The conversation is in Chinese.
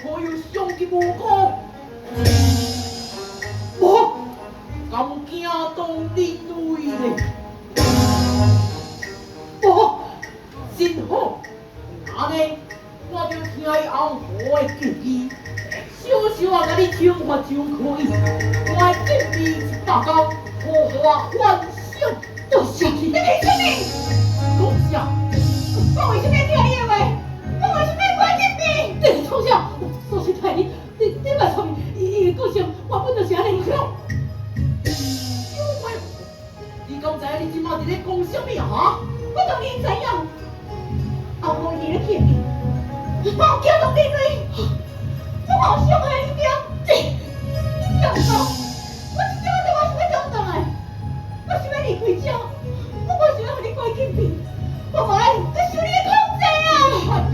可有上级无辜？我敢惊动你对嘞？我真好，安尼我就听伊红河的建议，小小啊甲你惩罚就可以，我建议一大家好好反省，就是去。你听什么？讲啥？我为什么听你的话？我为什么关禁闭？你是创啥？说实在，你来创伊个性原本就是安尼样。因为，你敢知影你即马伫咧讲什么啊？我当然知影，后我伊咧骗你，我叫动你对，我好伤害你。